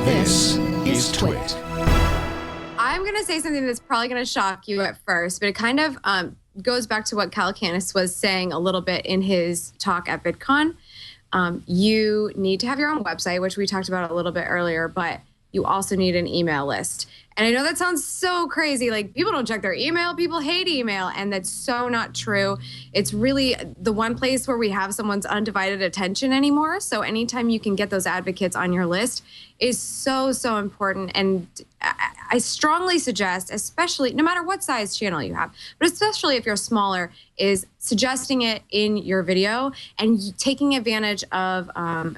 This is TWiT. I'm going to say something that's probably going to shock you at first, but it kind of goes back to what Calacanis was saying a little bit in his talk at VidCon. You need to have your own website, which we talked about a little bit earlier, but you also need an email list. And I know that sounds so crazy. Like, people don't check their email. People hate email. And that's so not true. It's really the one place where we have someone's undivided attention anymore. So anytime you can get those advocates on your list is so, so important. And I strongly suggest, especially no matter what size channel you have, but especially if you're smaller, is suggesting it in your video and taking advantage of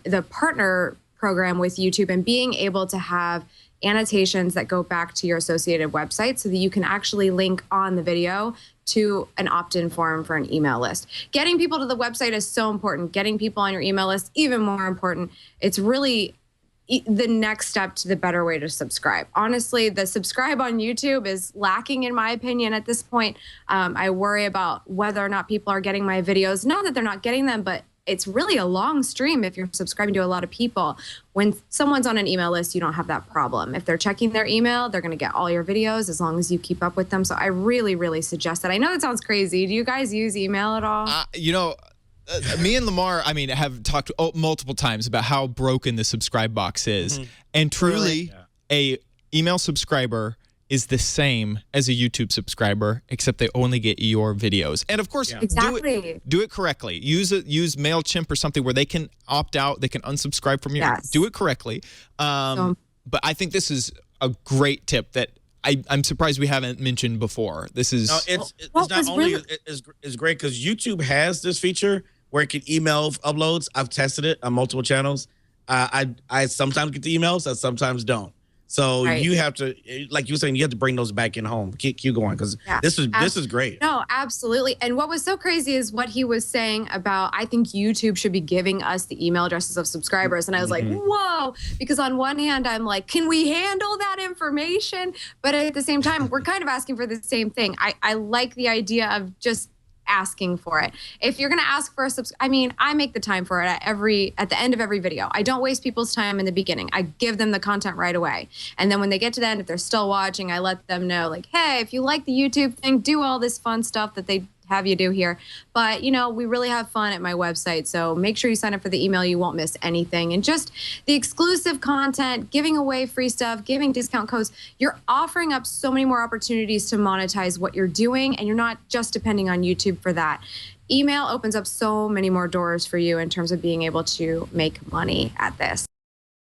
the partner program with YouTube and being able to have annotations that go back to your associated website so that you can actually link on the video to an opt-in form for an email list. Getting people to the website is so important. Getting people on your email list, even more important. It's really the next step to the better way to subscribe. Honestly, the subscribe on YouTube is lacking, in my opinion, at this point. I worry about whether or not people are getting my videos. Not that they're not getting them, but it's really a long stream if you're subscribing to a lot of people. When someone's on an email list, you don't have that problem. If they're checking their email, they're going to get all your videos as long as you keep up with them. So I really, really suggest that. I know that sounds crazy. Do you guys use email at all? Me and Lamar, have talked multiple times about how broken the subscribe box is. And truly, a email subscriber is the same as a YouTube subscriber, except they only get your videos. And of course, do it correctly. Use MailChimp or something where they can opt out, they can unsubscribe from you. Yes. Do it correctly. But I think this is a great tip that I'm surprised we haven't mentioned before. This is it's not only is great because YouTube has this feature where it can email uploads. I've tested it on multiple channels. I sometimes get the emails, I sometimes don't. So you have to, like you were saying, you have to bring those back in home. Keep going, because this is great. No, absolutely. And what was so crazy is what he was saying about, I think YouTube should be giving us the email addresses of subscribers. And I was like, whoa, because on one hand, I'm like, can we handle that information? But at the same time, we're kind of asking for the same thing. I like the idea of just asking for it. If you're going to ask for a I make the time for it at the end of every video. I don't waste people's time in the beginning. I give them the content right away. And then when they get to the end, if they're still watching, I let them know, like, hey, if you like the YouTube thing, do all this fun stuff that they have you do here. But, we really have fun at my website. So make sure you sign up for the email. You won't miss anything. And just the exclusive content, giving away free stuff, giving discount codes. You're offering up so many more opportunities to monetize what you're doing. And you're not just depending on YouTube for that. Email opens up so many more doors for you in terms of being able to make money at this.